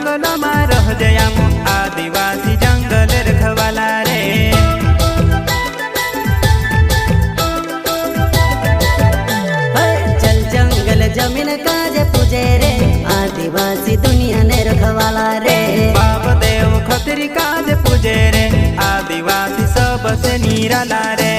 जंगलમાં રહજે આમ आदिवासी जंगल रखवाला रे। चल जंगल जमीन काजे पूजे रे आदिवासी दुनिया ने रखवाला रे। बाप देव खतरी काजे पूजे रे आदिवासी सबसे निराला रे।